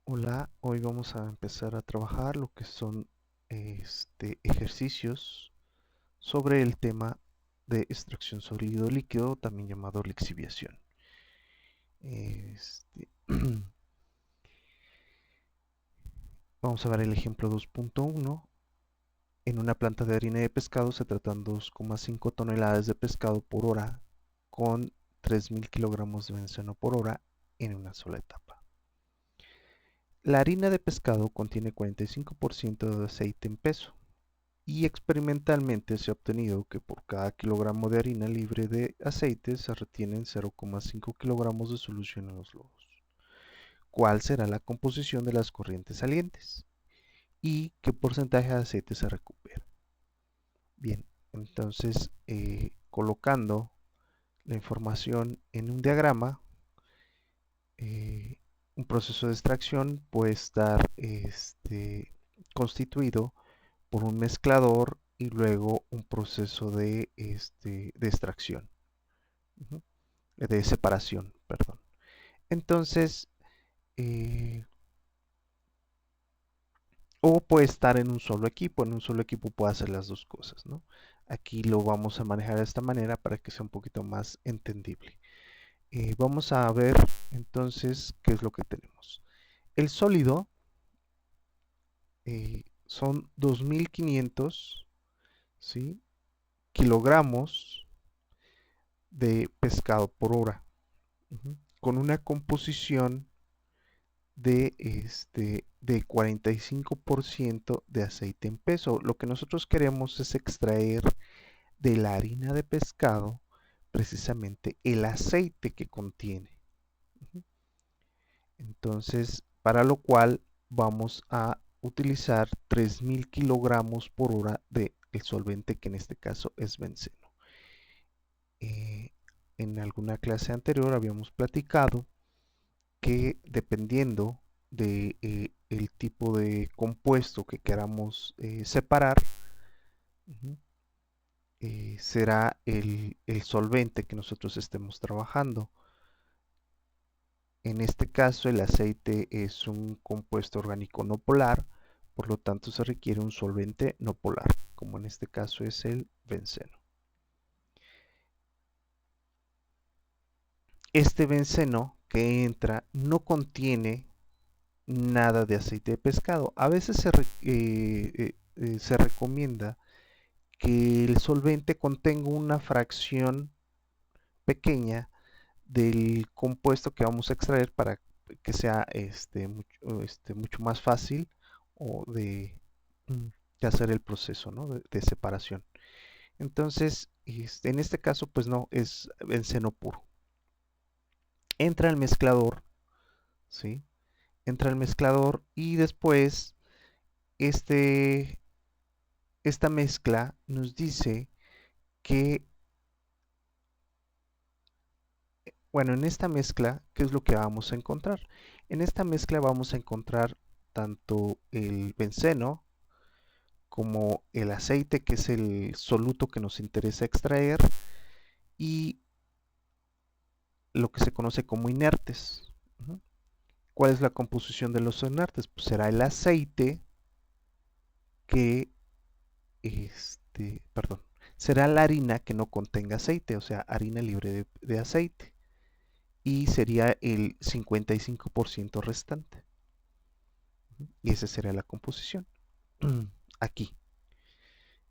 Hola, hoy vamos a empezar a trabajar lo que son ejercicios sobre el tema de extracción sólido-líquido, también llamado lixiviación. Este, Vamos a ver el ejemplo 2.1. En una planta de harina de pescado se tratan 2,5 toneladas de pescado por hora con 3.000 kilogramos de benceno por hora en una sola etapa. La harina de pescado contiene 45% de aceite en peso, y experimentalmente se ha obtenido que por cada kilogramo de harina libre de aceite se retienen 0,5 kilogramos de solución en los logos. ¿Cuál será la composición de las corrientes salientes? ¿Y qué porcentaje de aceite se recupera? Bien, entonces colocando la información en un diagrama, un proceso de extracción puede estar constituido por un mezclador y luego un proceso de extracción, de separación, perdón. Entonces, eh, o puede estar en un solo equipo puede hacer las dos cosas, ¿no? Aquí lo vamos a manejar de esta manera para que sea un poquito más entendible. Vamos a ver entonces qué es lo que tenemos. El sólido son 2.500, ¿sí?, kilogramos de pescado por hora, con una composición de 45% de aceite en peso. Lo que nosotros queremos es extraer de la harina de pescado precisamente el aceite que contiene. Entonces, para lo cual vamos a utilizar 3.000 kilogramos por hora del solvente, que en este caso es benceno. Eh, en alguna clase anterior habíamos platicado que dependiendo de el tipo de compuesto que queramos separar, será el solvente que nosotros estemos trabajando. En este caso el aceite es un compuesto orgánico no polar, por lo tanto se requiere un solvente no polar, como en este caso es el benceno. Este benceno que entra no contiene nada de aceite de pescado. A veces se recomienda que el solvente contenga una fracción pequeña del compuesto que vamos a extraer para que sea mucho más fácil o de hacer el proceso, ¿no?, de separación. Entonces, en este caso, pues no, es benceno puro. Entra el mezclador, ¿sí? Entra el mezclador y después este, esta mezcla nos dice que, bueno, en esta mezcla, ¿qué es lo que vamos a encontrar? En esta mezcla vamos a encontrar tanto el benceno como el aceite, que es el soluto que nos interesa extraer, y lo que se conoce como inertes. ¿Cuál es la composición de los inertes? Pues será el aceite que, perdón, será la harina que no contenga aceite, o sea, harina libre de aceite, y sería el 55% restante. Y esa sería la composición. Aquí.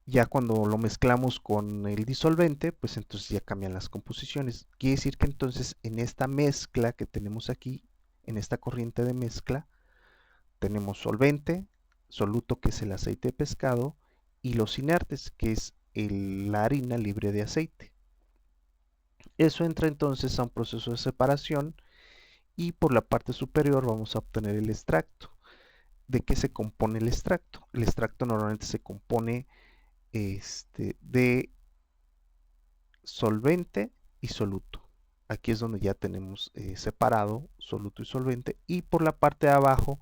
Ya cuando lo mezclamos con el disolvente, pues entonces ya cambian las composiciones. Quiere decir que entonces en esta mezcla que tenemos aquí, en esta corriente de mezcla, tenemos solvente, soluto, que es el aceite de pescado, y los inertes, que es la harina libre de aceite. Eso entra entonces a un proceso de separación y por la parte superior vamos a obtener el extracto. ¿De qué se compone el extracto? El extracto normalmente se compone de solvente y soluto. Aquí es donde ya tenemos separado soluto y solvente, y por la parte de abajo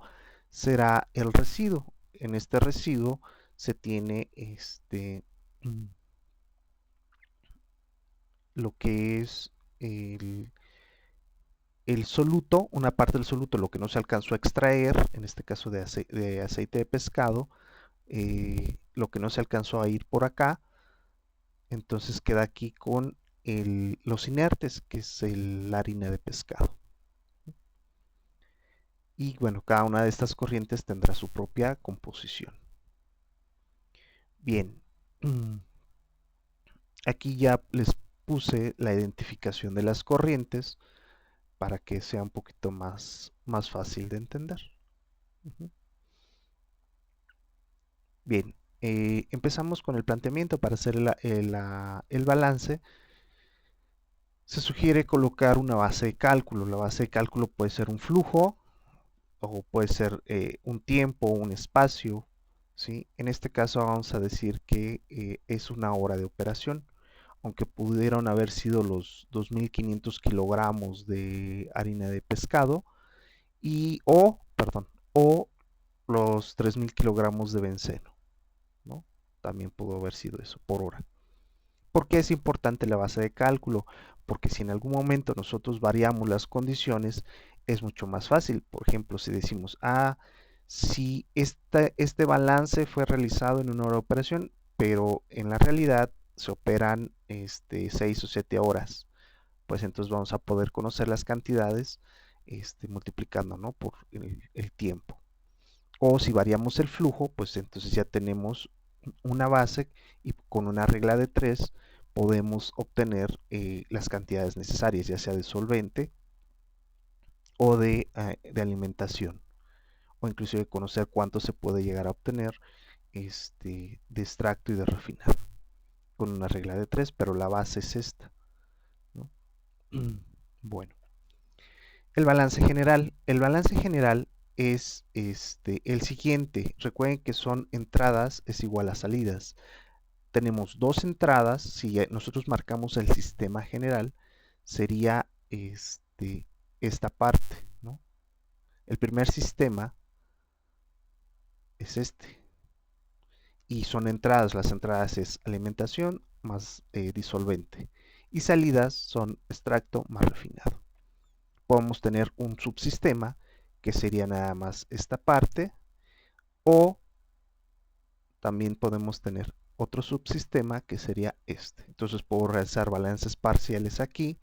será el residuo. En este residuo se tiene lo que es el, el soluto, una parte del soluto, lo que no se alcanzó a extraer, en este caso de aceite de pescado, lo que no se alcanzó a ir por acá, entonces queda aquí con los inertes, que es la harina de pescado. Y bueno, cada una de estas corrientes tendrá su propia composición. Bien, aquí ya les puse la identificación de las corrientes para que sea un poquito más fácil de entender. Bien, empezamos con el planteamiento para hacer el balance. Se sugiere colocar una base de cálculo. La base de cálculo puede ser un flujo o puede ser un tiempo, un espacio, ¿sí? En este caso vamos a decir que es una hora de operación, aunque pudieron haber sido los 2.500 kilogramos de harina de pescado o los 3.000 kilogramos de benceno, ¿no? También pudo haber sido eso por hora. ¿Por qué es importante la base de cálculo? Porque si en algún momento nosotros variamos las condiciones, es mucho más fácil. Por ejemplo, si decimos, si este balance fue realizado en una hora de operación, pero en la realidad se operan 6 o 7 horas, pues entonces vamos a poder conocer las cantidades multiplicando, ¿no?, por el tiempo. O si variamos el flujo, pues entonces ya tenemos una base y con una regla de 3 podemos obtener las cantidades necesarias, ya sea de solvente o de alimentación, o inclusive conocer cuánto se puede llegar a obtener de extracto y de refinado con una regla de 3, pero la base es esta, ¿no? Bueno, el balance general. El balance general es el siguiente. Recuerden que son entradas es igual a salidas. Tenemos dos entradas. Si nosotros marcamos el sistema general, sería esta parte, ¿no? El primer sistema es este. Y son entradas. Las entradas es alimentación más disolvente. Y salidas son extracto más refinado. Podemos tener un subsistema que sería nada más esta parte, o también podemos tener otro subsistema que sería este. Entonces puedo realizar balances parciales aquí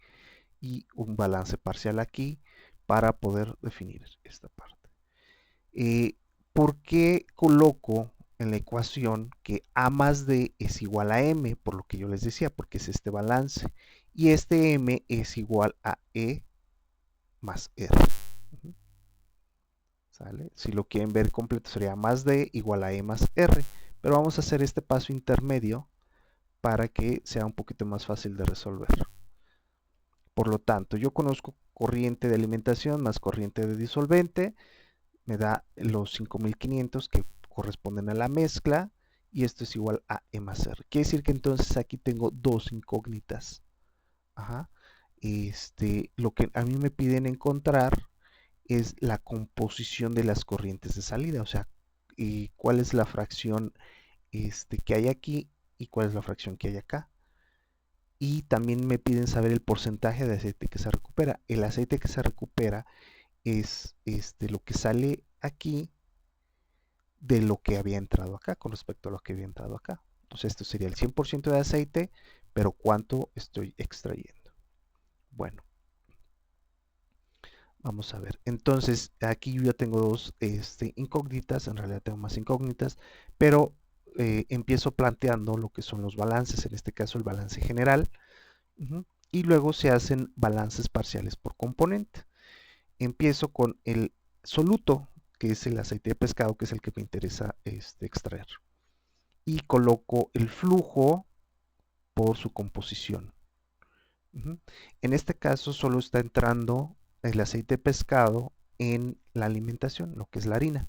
y un balance parcial aquí para poder definir esta parte. ¿Por qué coloco en la ecuación que A más D es igual a M? Por lo que yo les decía, porque es este balance. Y este M es igual a E más R. ¿Sale? Si lo quieren ver completo sería más D igual a E más R. Pero vamos a hacer este paso intermedio para que sea un poquito más fácil de resolver. Por lo tanto, yo conozco corriente de alimentación más corriente de disolvente. Me da los 5.500 que corresponden a la mezcla. Y esto es igual a E más R. Quiere decir que entonces aquí tengo dos incógnitas. Ajá. Lo que a mí me piden encontrar es la composición de las corrientes de salida, o sea, cuál es la fracción que hay aquí y cuál es la fracción que hay acá. Y también me piden saber el porcentaje de aceite que se recupera. El aceite que se recupera es lo que sale aquí de lo que había entrado acá con respecto a lo que había entrado acá. Entonces esto sería el 100% de aceite, pero ¿cuánto estoy extrayendo? Bueno, vamos a ver. Entonces, aquí yo ya tengo dos incógnitas, en realidad tengo más incógnitas, pero empiezo planteando lo que son los balances, en este caso el balance general, y luego se hacen balances parciales por componente. Empiezo con el soluto, que es el aceite de pescado, que es el que me interesa extraer. Y coloco el flujo por su composición. En este caso solo está entrando el aceite de pescado en la alimentación, lo que es la harina.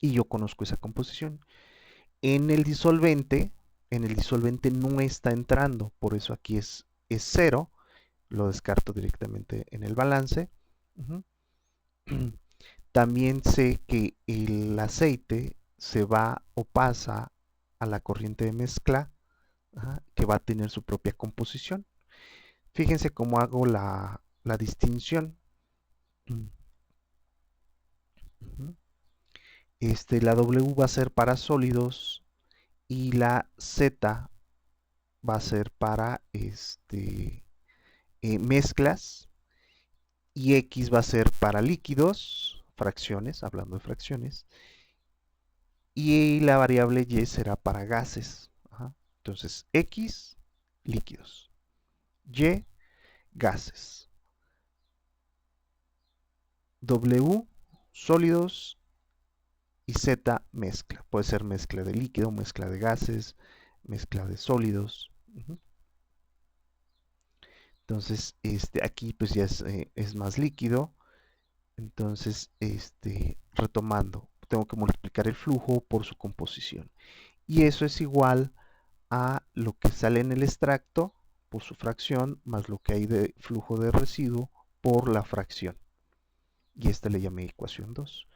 Y yo conozco esa composición. En el disolvente no está entrando, por eso aquí es 0. Lo descarto directamente en el balance. También sé que el aceite se va o pasa a la corriente de mezcla, que va a tener su propia composición. Fíjense cómo hago la la distinción. La W va a ser para sólidos y la Z va a ser para mezclas, y X va a ser para líquidos, fracciones, hablando de fracciones, y la variable Y será para gases. Ajá. Entonces, X, líquidos, Y, gases, W, sólidos, y Z, mezcla. Puede ser mezcla de líquido, mezcla de gases, mezcla de sólidos. Entonces, aquí pues ya es más líquido. Entonces, retomando, tengo que multiplicar el flujo por su composición. Y eso es igual a lo que sale en el extracto por su fracción, más lo que hay de flujo de residuo por la fracción. Y esta le llamé ecuación 2.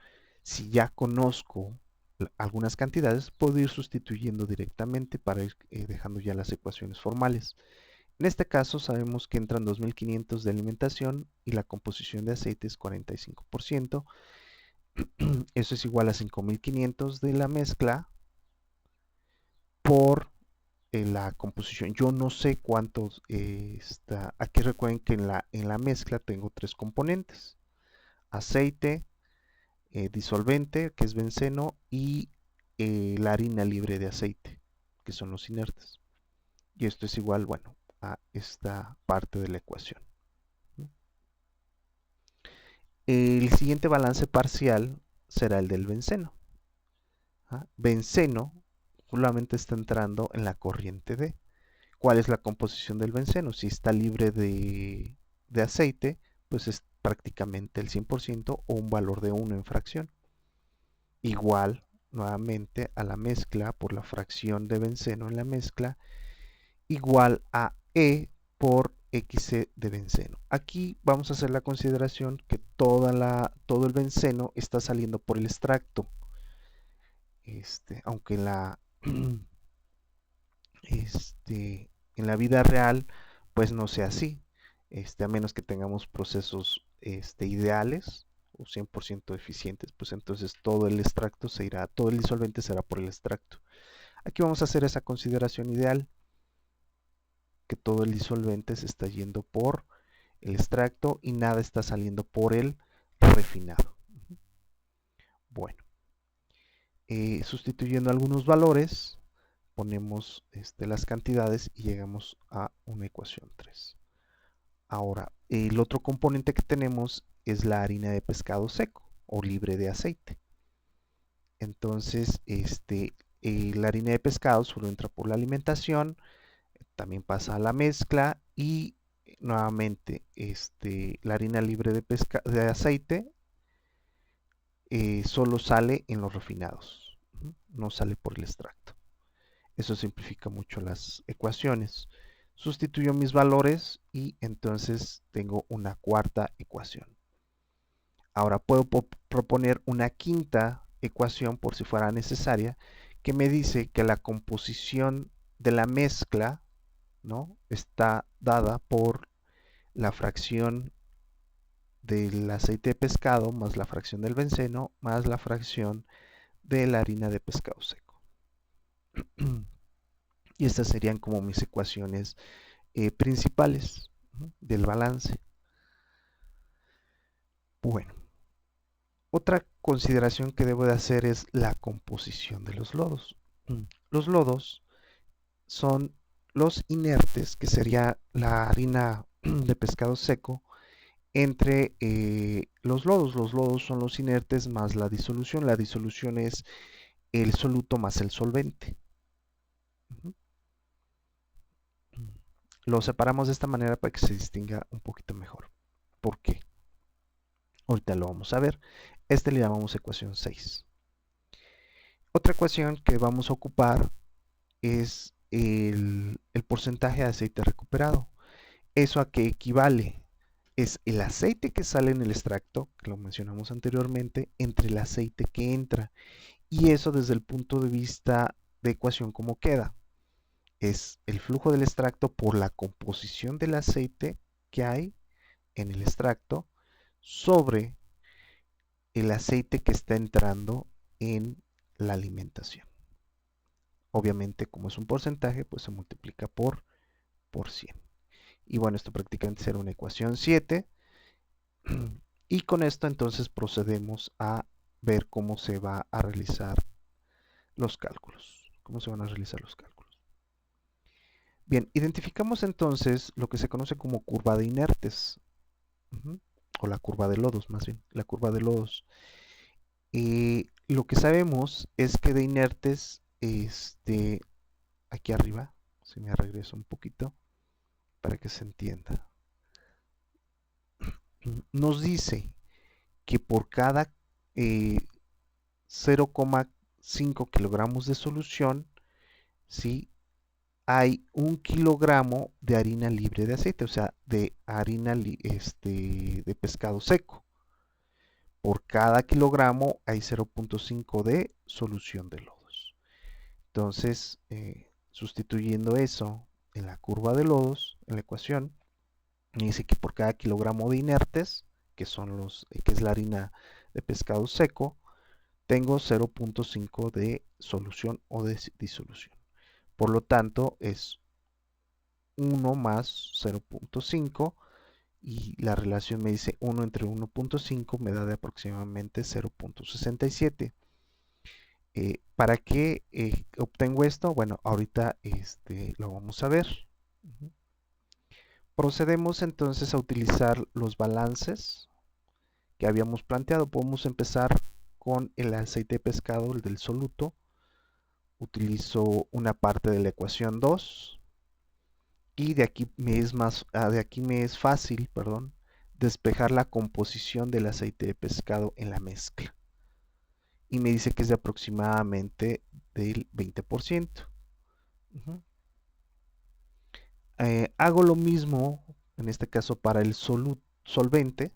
Si ya conozco algunas cantidades, puedo ir sustituyendo directamente para ir dejando ya las ecuaciones formales. En este caso sabemos que entran 2500 de alimentación y la composición de aceite es 45%. Eso es igual a 5500 de la mezcla por la composición. Yo no sé cuántos está. Aquí recuerden que en la mezcla tengo tres componentes: aceite, disolvente, que es benceno, y la harina libre de aceite, que son los inertes. Y esto es igual, bueno, a esta parte de la ecuación. El siguiente balance parcial será el del benceno. Benceno solamente está entrando en la corriente D. ¿Cuál es la composición del benceno? Si está libre de aceite, pues es prácticamente el 100% o un valor de 1 en fracción. Igual, nuevamente, a la mezcla por la fracción de benceno en la mezcla, igual a E por X de benceno. Aquí vamos a hacer la consideración que todo el benceno está saliendo por el extracto. Aunque en la vida real pues no sea así, a menos que tengamos procesos ideales o 100% eficientes, pues entonces todo el extracto se irá, todo el disolvente será por el extracto. Aquí vamos a hacer esa consideración ideal, que todo el disolvente se está yendo por el extracto y nada está saliendo por el refinado. Bueno, sustituyendo algunos valores, ponemos las cantidades y llegamos a una ecuación 3. Ahora, el otro componente que tenemos es la harina de pescado seco o libre de aceite. Entonces, la harina de pescado solo entra por la alimentación, también pasa a la mezcla y nuevamente la harina libre de aceite solo sale en los refinados, no sale por el extracto. Eso simplifica mucho las ecuaciones. Sustituyo mis valores y entonces tengo una cuarta ecuación. Ahora puedo proponer una quinta ecuación por si fuera necesaria, que me dice que la composición de la mezcla, ¿no?, está dada por la fracción del aceite de pescado más la fracción del benceno más la fracción de la harina de pescado seco. Y estas serían como mis ecuaciones principales del balance. Bueno, otra consideración que debo de hacer es la composición de los lodos. Los lodos son los inertes, que sería la harina de pescado seco, entre los lodos. Los lodos son los inertes más la disolución. La disolución es el soluto más el solvente. Lo separamos de esta manera para que se distinga un poquito mejor. ¿Por qué? Ahorita lo vamos a ver. Le llamamos ecuación 6. Otra ecuación que vamos a ocupar es el porcentaje de aceite recuperado. ¿Eso a qué equivale? Es el aceite que sale en el extracto, que lo mencionamos anteriormente, entre el aceite que entra. Y eso desde el punto de vista de ecuación, ¿cómo queda? Es el flujo del extracto por la composición del aceite que hay en el extracto sobre el aceite que está entrando en la alimentación. Obviamente, como es un porcentaje, pues se multiplica por 100. Y bueno, esto prácticamente será una ecuación 7. Y con esto entonces procedemos a ver cómo se va a realizar los cálculos. ¿Cómo se van a realizar los cálculos? Bien, identificamos entonces lo que se conoce como curva de inertes. O la curva de lodos, más bien, la curva de lodos. Lo que sabemos es que de inertes, aquí arriba, si me regreso un poquito para que se entienda, nos dice que por cada 0,5 kilogramos de solución, ¿sí?, hay 1 kilogramo de harina libre de aceite, o sea, de harina de pescado seco. Por cada kilogramo hay 0,5 de solución de lodos. Entonces, sustituyendo eso en la curva de lodos, en la ecuación, me dice que por cada kilogramo de inertes, que es la harina de pescado seco, tengo 0,5 de solución o de disolución. Por lo tanto, es 1 más 0,5 y la relación me dice 1 entre 1,5 me da de aproximadamente 0,67. ¿Para qué obtengo esto? Bueno, ahorita lo vamos a ver. Procedemos entonces a utilizar los balances que habíamos planteado. Podemos empezar con el aceite de pescado, el del soluto. Utilizo una parte de la ecuación 2 y de aquí me es fácil, perdón, despejar la composición del aceite de pescado en la mezcla. Y me dice que es de aproximadamente del 20%. Hago lo mismo, en este caso para el solvente,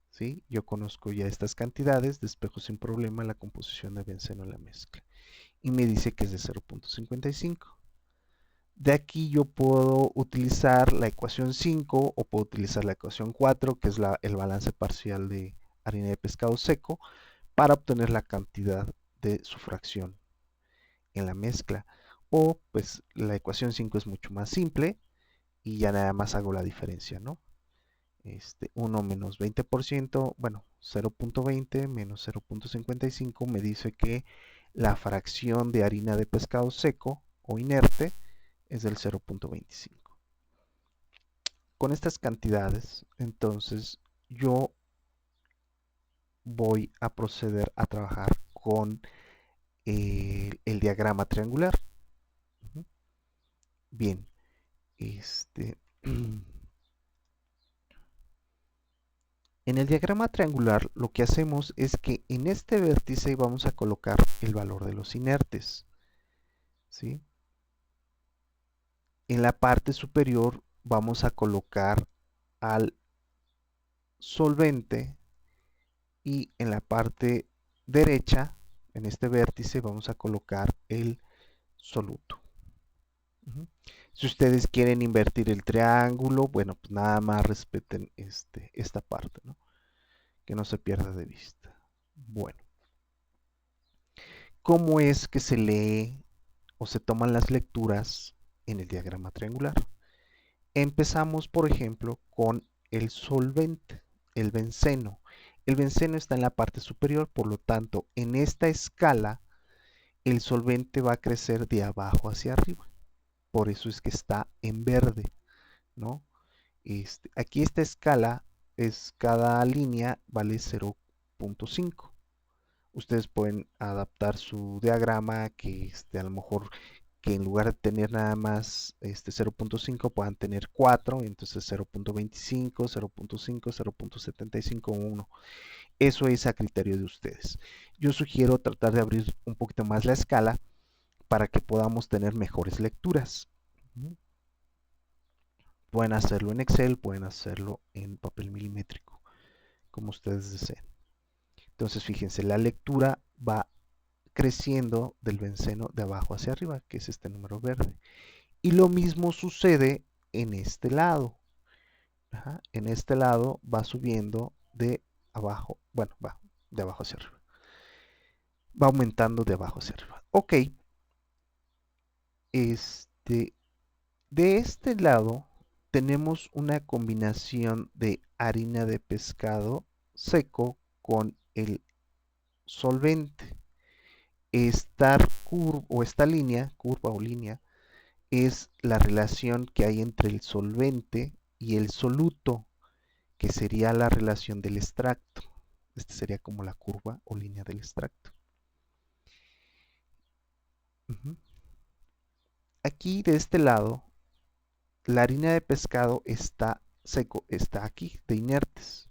¿sí? Yo conozco ya estas cantidades, despejo sin problema la composición de benceno en la mezcla. Y me dice que es de 0,55. De aquí yo puedo utilizar la ecuación 5 o puedo utilizar la ecuación 4, que es el balance parcial de harina de pescado seco, para obtener la cantidad de su fracción en la mezcla. O pues la ecuación 5 es mucho más simple y ya nada más hago la diferencia, ¿no? 1 menos 20%, bueno, 0,20 menos 0,55 me dice que la fracción de harina de pescado seco o inerte es del 0,25. Con estas cantidades, entonces, yo voy a proceder a trabajar con el diagrama triangular. Bien, en el diagrama triangular lo que hacemos es que en este vértice vamos a colocar el valor de los inertes, ¿sí? En la parte superior vamos a colocar al solvente y en la parte derecha, en este vértice, vamos a colocar el soluto. Si ustedes quieren invertir el triángulo, bueno, pues nada más respeten esta parte, ¿no? Que no se pierda de vista. Bueno, ¿cómo es que se lee o se toman las lecturas en el diagrama triangular? Empezamos, por ejemplo, con el solvente, el benceno. El benceno está en la parte superior, por lo tanto, en esta escala, el solvente va a crecer de abajo hacia arriba. Por eso es que está en verde, ¿no? Aquí esta escala cada línea vale 0,5. Ustedes pueden adaptar su diagrama que a lo mejor que en lugar de tener nada más 0,5 puedan tener 4, entonces 0,25, 0,5, 0,75, 1. Eso es a criterio de ustedes. Yo sugiero tratar de abrir un poquito más la escala para que podamos tener mejores lecturas. Pueden hacerlo en Excel, pueden hacerlo en papel milimétrico, como ustedes deseen. Entonces fíjense, la lectura va creciendo del benceno de abajo hacia arriba, que es este número verde. Y lo mismo sucede en este lado. Ajá, en este lado va subiendo de abajo, bueno, va de abajo hacia arriba. Va aumentando de abajo hacia arriba. Ok, este, de este lado tenemos una combinación de harina de pescado seco con el solvente. Esta línea, curva o línea, es la relación que hay entre el solvente y el soluto, que sería la relación del extracto. Esta sería como la curva o línea del extracto. Aquí de este lado, la harina de pescado está seco, está aquí, de inertes.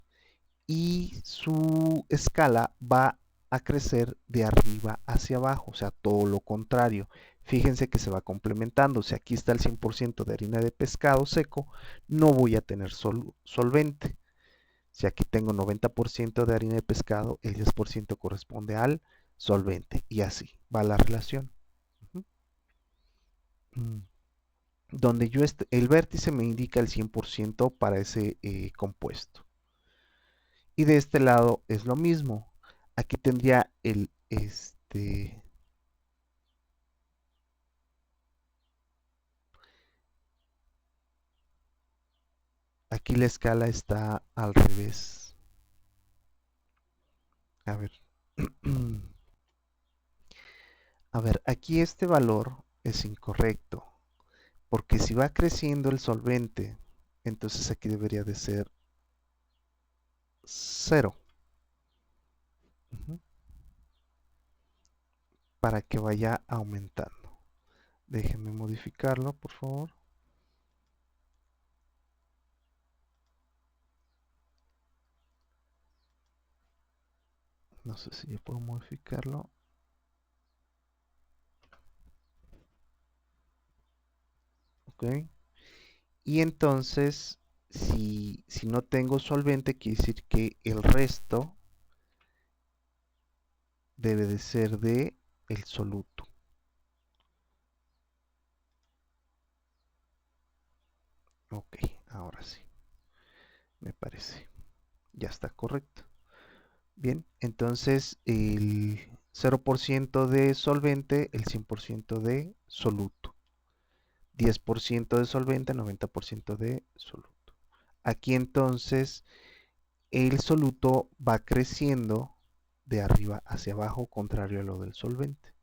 Y su escala va a crecer de arriba hacia abajo, o sea, todo lo contrario. Fíjense que se va complementando. Si aquí está el 100% de harina de pescado seco, no voy a tener solvente. Si aquí tengo 90% de harina de pescado, el 10% corresponde al solvente. Y así va la relación. Donde el vértice me indica el 100% para ese compuesto. Y de este lado es lo mismo. Aquí tendría aquí la escala está al revés. A ver. A ver, aquí este valor es incorrecto. Porque si va creciendo el solvente, entonces aquí debería de ser 0. Para que vaya aumentando. Déjenme modificarlo, por favor. No sé si yo puedo modificarlo. Ok. Y entonces, si no tengo solvente, quiere decir que el resto debe de ser de el soluto. Ok, ahora sí, me parece. Ya está correcto. Bien, entonces el 0% de solvente, el 100% de soluto. 10% de solvente, 90% de soluto. Aquí entonces el soluto va creciendo de arriba hacia abajo, contrario a lo del solvente.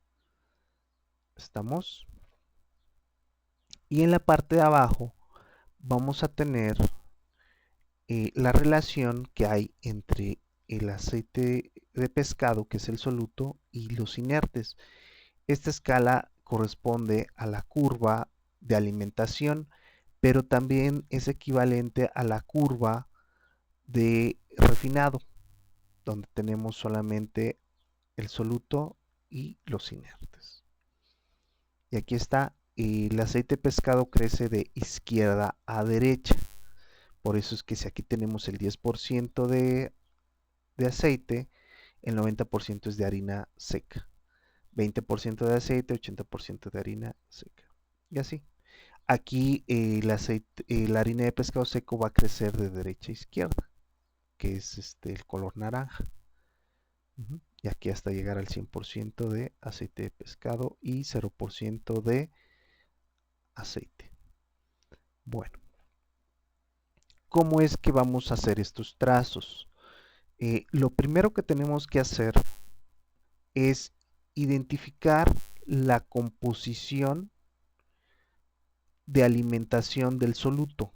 ¿Estamos? Y en la parte de abajo vamos a tener la relación que hay entre el aceite de pescado, que es el soluto, y los inertes. Esta escala corresponde a la curva de alimentación, pero también es equivalente a la curva de refinado, donde tenemos solamente el soluto y los inertes. Y aquí está, el aceite de pescado crece de izquierda a derecha. Por eso es que si aquí tenemos el 10% de aceite, el 90% es de harina seca. 20% de aceite, 80% de harina seca. Y así. Aquí la harina de pescado seco va a crecer de derecha a izquierda, que es el color naranja. Y aquí hasta llegar al 100% de aceite de pescado y 0% de aceite. Bueno, ¿cómo es que vamos a hacer estos trazos? Lo primero que tenemos que hacer es identificar la composición de alimentación del soluto.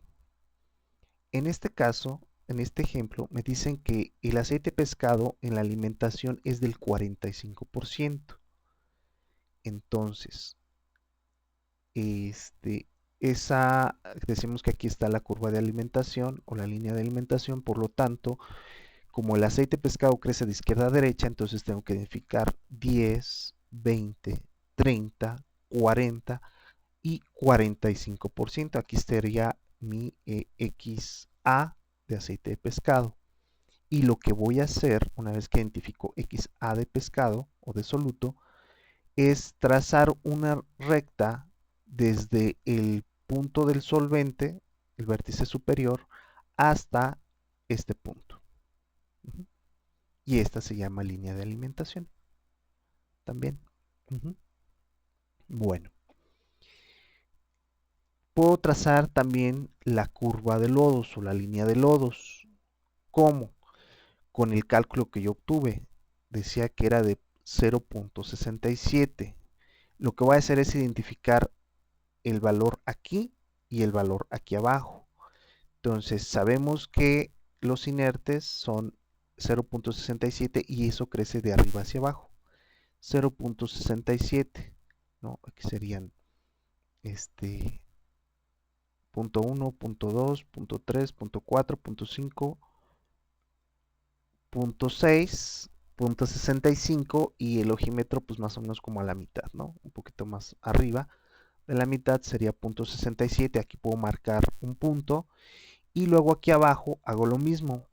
En este caso, en este ejemplo, me dicen que el aceite de pescado en la alimentación es del 45%. Entonces, este, decimos que aquí está la curva de alimentación o la línea de alimentación, por lo tanto, como el aceite de pescado crece de izquierda a derecha, entonces tengo que identificar 10, 20, 30, 40 y 45%. Aquí estaría mi XA de aceite de pescado. Y lo que voy a hacer, una vez que identifico XA de pescado o de soluto, es trazar una recta desde el punto del solvente, el vértice superior, hasta este punto. Y esta se llama línea de alimentación también. Bueno, puedo trazar también la curva de lodos o la línea de lodos. ¿Cómo? Con el cálculo que yo obtuve. Decía que era de 0.67. Lo que voy a hacer es identificar el valor aquí y el valor aquí abajo. Entonces sabemos que los inertes son 0.67 y eso crece de arriba hacia abajo. 0.67, ¿no? Aquí serían punto 1, punto 2, punto 3, punto 4, punto 5, punto 6, punto 65 y el ojímetro pues más o menos como a la mitad, ¿no? Un poquito más arriba de la mitad sería punto 67. Aquí puedo marcar un punto y luego aquí abajo hago lo mismo.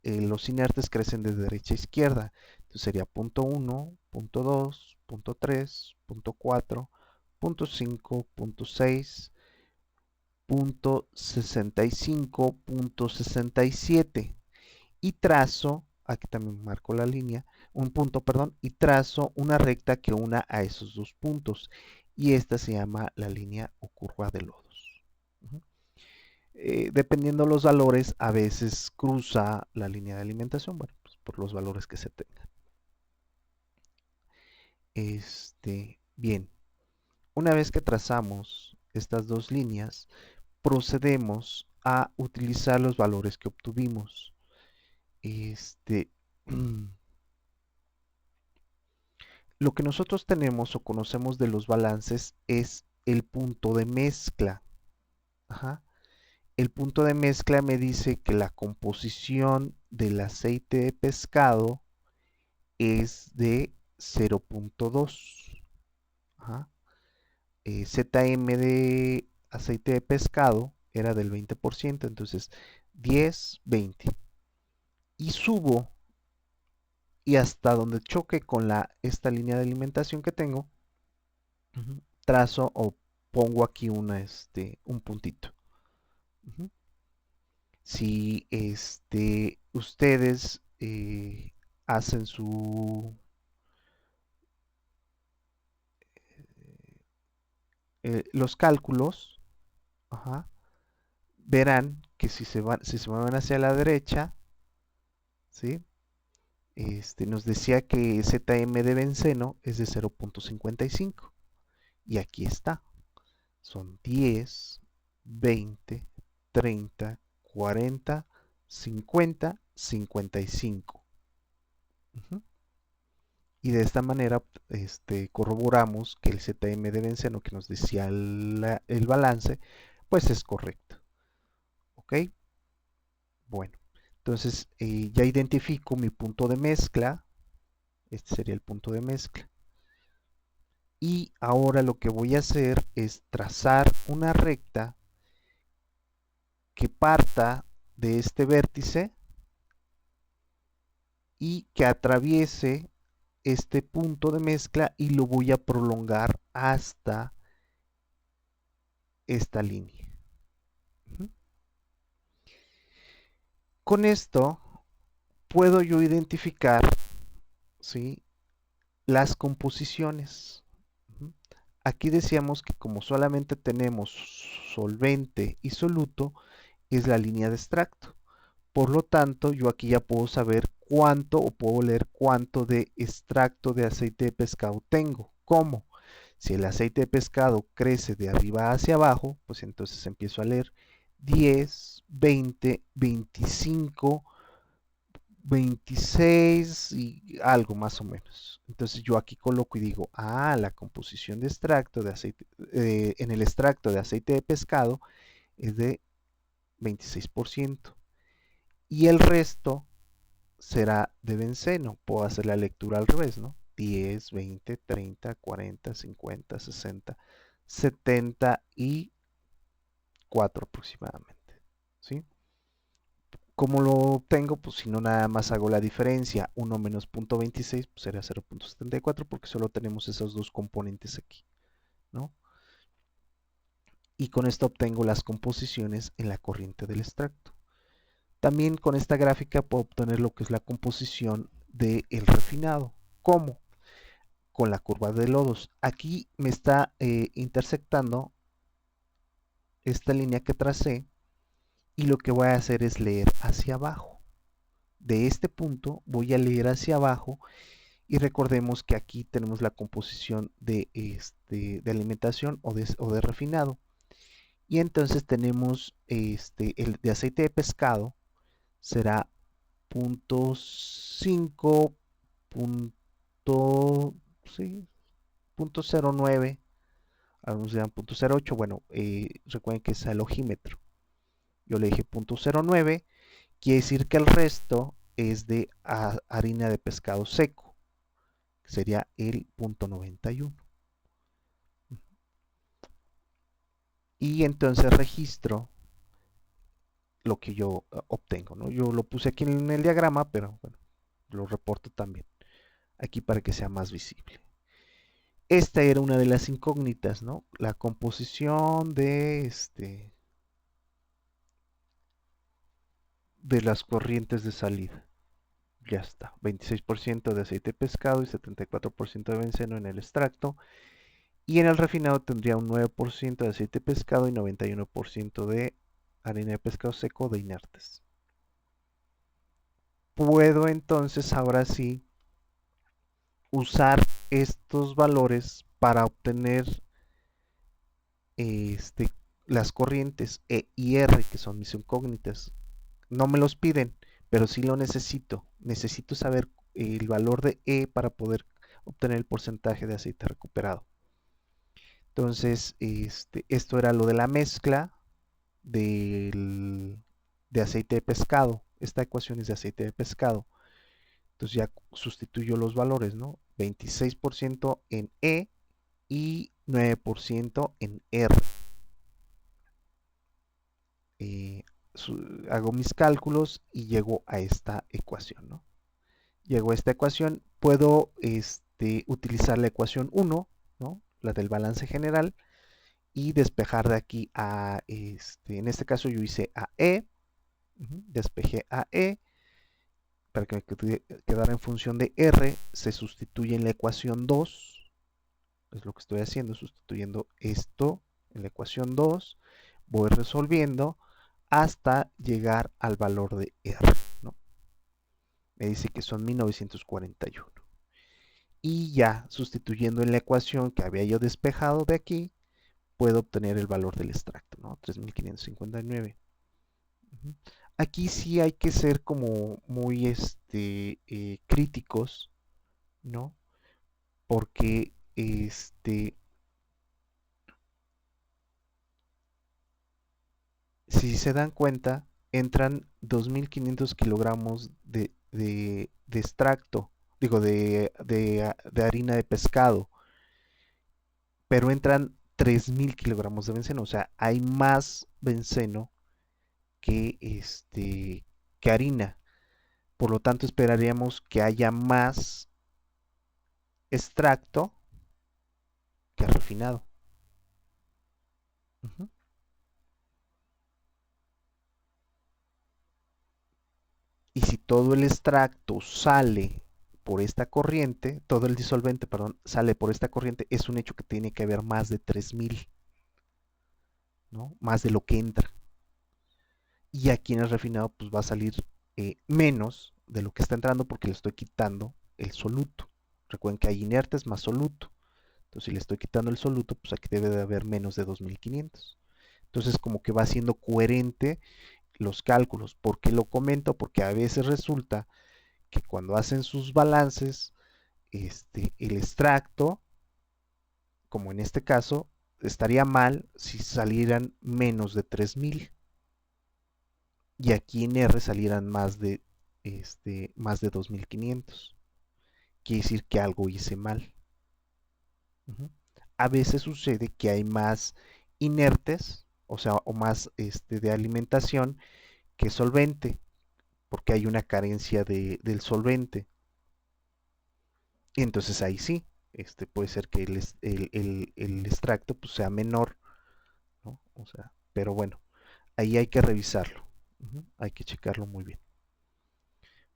Los inertes crecen de derecha a izquierda. Entonces sería punto 1, punto 2, punto 3, punto 4, punto 5, punto 6, punto 65, punto 67. Y trazo, aquí también marco la línea, un punto, perdón, y trazo una recta que una a esos dos puntos. Y esta se llama la línea o curva de lodos. Dependiendo los valores, a veces cruza la línea de alimentación, bueno, pues por los valores que se tengan. Bien, una vez que trazamos estas dos líneas, procedemos a utilizar los valores que obtuvimos. Lo que nosotros tenemos o conocemos de los balances es el punto de mezcla. Ajá. El punto de mezcla me dice que la composición del aceite de pescado es de 0.2. ZM de aceite de pescado era del 20%, entonces 10, 20. Y subo y hasta donde choque con esta línea de alimentación que tengo, trazo o pongo aquí un puntito. Si ustedes hacen los cálculos, verán que si se mueven hacia la derecha, ¿sí? Nos decía que ZM de benceno es de 0.55 y aquí está. Son 10, 20, 30, 40, 50, 55. Y de esta manera corroboramos que el ZM de benceno que nos decía el balance, pues es correcto. ¿Ok? Bueno, entonces ya identifico mi punto de mezcla. Este sería el punto de mezcla. Y ahora lo que voy a hacer es trazar una recta que parta de este vértice y que atraviese este punto de mezcla y lo voy a prolongar hasta esta línea. Con esto puedo yo identificar, ¿sí?, las composiciones. Aquí decíamos que como solamente tenemos solvente y soluto, es la línea de extracto. Por lo tanto, yo aquí ya puedo saber cuánto o puedo leer cuánto de extracto de aceite de pescado tengo. ¿Cómo? Si el aceite de pescado crece de arriba hacia abajo, pues entonces empiezo a leer 10, 20, 25, 26 y algo más o menos. Entonces yo aquí coloco y digo, la composición de extracto de aceite, en el extracto de aceite de pescado es de 26%. Y el resto será de benceno. Puedo hacer la lectura al revés, ¿no? 10, 20, 30, 40, 50, 60, 74 aproximadamente. ¿Sí? ¿Cómo lo obtengo? Pues si no nada más hago la diferencia, 1 menos 0.26, pues será 0.74 porque solo tenemos esos dos componentes aquí, ¿no? Y con esto obtengo las composiciones en la corriente del extracto. También con esta gráfica puedo obtener lo que es la composición del refinado. ¿Cómo? Con la curva de lodos. Aquí me está intersectando esta línea que tracé y lo que voy a hacer es leer hacia abajo. De este punto voy a leer hacia abajo y recordemos que aquí tenemos la composición de alimentación o de refinado. Y entonces tenemos el de aceite de pescado será 0.5, sí, 0.09, algunos dirán 0.08, bueno, recuerden que es el ojímetro. Yo le dije 0.09, quiere decir que el resto es de harina de pescado seco, que sería el 0.91. Y entonces registro lo que yo obtengo, ¿no? Yo lo puse aquí en el diagrama, pero bueno, lo reporto también aquí para que sea más visible. Esta era una de las incógnitas, ¿no? La composición de las corrientes de salida. Ya está, 26% de aceite de pescado y 74% de benceno en el extracto. Y en el refinado tendría un 9% de aceite de pescado y 91% de harina de pescado seco de inertes. Puedo entonces ahora sí usar estos valores para obtener este, las corrientes E y R, que son mis incógnitas. No me los piden, pero sí lo necesito. Necesito saber el valor de E para poder obtener el porcentaje de aceite recuperado. Entonces, esto era lo de la mezcla de aceite de pescado. Esta ecuación es de aceite de pescado. Entonces ya sustituyo los valores, ¿no? 26% en E y 9% en R. Eh, hago mis cálculos y llego a esta ecuación, ¿no? Llego a esta ecuación, puedo utilizar la ecuación 1, ¿no? La del balance general, y despejar de aquí a, en este caso yo hice a E, despejé a E, para que me quedara en función de R, se sustituye en la ecuación 2, es lo que estoy haciendo, sustituyendo esto en la ecuación 2, voy resolviendo hasta llegar al valor de R, ¿no? Me dice que son 1941. Y ya sustituyendo en la ecuación que había yo despejado de aquí, puedo obtener el valor del extracto, ¿no? 3559. Aquí sí hay que ser como muy críticos, ¿no? Porque si se dan cuenta, entran 2500 kilogramos de extracto, digo, de harina de pescado, pero entran 3000 kilogramos de benceno, o sea, hay más benceno que, que harina. Por lo tanto, esperaríamos que haya más extracto que refinado. Uh -huh. Y si todo el extracto sale por esta corriente, todo el disolvente, perdón, sale por esta corriente, es un hecho que tiene que haber más de 3000, ¿no? Más de lo que entra. Y aquí en el refinado pues va a salir menos de lo que está entrando porque le estoy quitando el soluto. Recuerden que hay inertes más soluto. Entonces si le estoy quitando el soluto, pues aquí debe de haber menos de 2500. Entonces como que va siendo coherente los cálculos. ¿Por qué lo comento? Porque a veces resulta que cuando hacen sus balances, el extracto, como en este caso, estaría mal si salieran menos de 3000 y aquí en R salieran más de 2500. Quiere decir que algo hice mal. A veces sucede que hay más inertes, o sea, o más de alimentación que solvente, porque hay una carencia del solvente. Y entonces ahí sí, puede ser que el extracto pues, sea menor, ¿no? O sea, pero bueno, ahí hay que revisarlo. Hay que checarlo muy bien.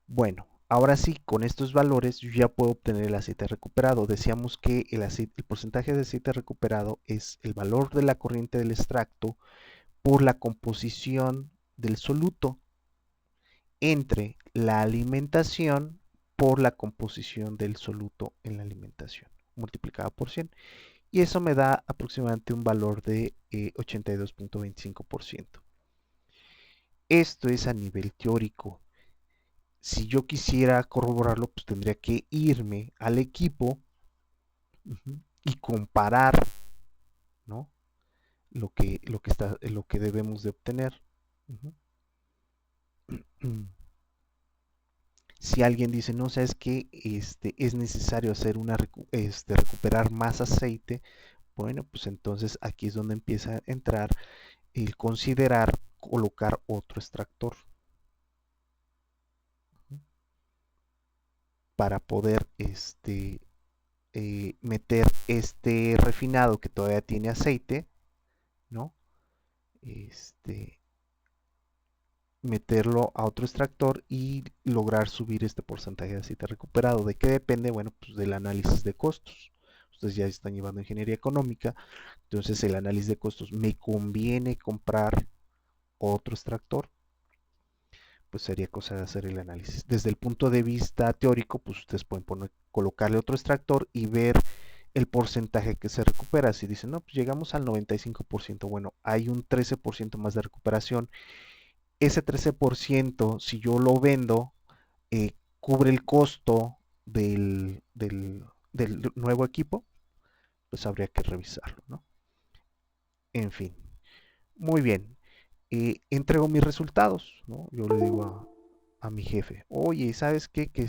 Bueno, ahora sí, con estos valores yo ya puedo obtener el aceite recuperado. Decíamos que el porcentaje de aceite recuperado es el valor de la corriente del extracto por la composición del soluto entre la alimentación por la composición del soluto en la alimentación, multiplicada por 100. Y eso me da aproximadamente un valor de 82.25%. Esto es a nivel teórico. Si yo quisiera corroborarlo, pues tendría que irme al equipo y comparar, ¿no? Lo que debemos de obtener. Si alguien dice, no, sabes que es necesario hacer recuperar más aceite, bueno, pues entonces aquí es donde empieza a entrar el considerar colocar otro extractor para poder meter este refinado que todavía tiene aceite, ¿no? Este, meterlo a otro extractor y lograr subir este porcentaje de aceite recuperado. ¿De qué depende? Bueno, pues del análisis de costos. Ustedes ya están llevando ingeniería económica, entonces el análisis de costos, ¿me conviene comprar otro extractor? Pues sería cosa de hacer el análisis. Desde el punto de vista teórico, pues ustedes pueden colocarle otro extractor y ver el porcentaje que se recupera. Si dicen, no, pues llegamos al 95%, bueno, hay un 13% más de recuperación. Ese 13%, si yo lo vendo, cubre el costo del nuevo equipo, pues habría que revisarlo, ¿no? En fin, muy bien. Entrego mis resultados, ¿no? Yo le digo a mi jefe, oye, ¿sabes qué? Que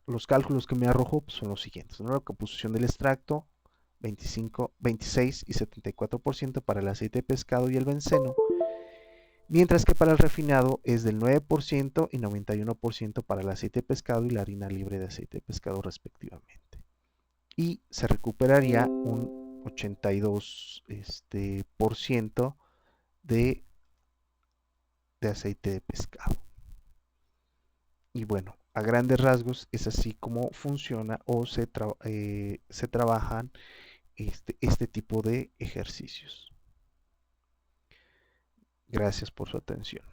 los cálculos que me arrojó pues, son los siguientes, ¿no? La composición del extracto, 25, 26 y 74% para el aceite de pescado y el benceno, mientras que para el refinado es del 9% y 91% para el aceite de pescado y la harina libre de aceite de pescado respectivamente. Y se recuperaría un 82% de, de aceite de pescado. Y bueno, a grandes rasgos es así como funciona o se trabajan este tipo de ejercicios. Gracias por su atención.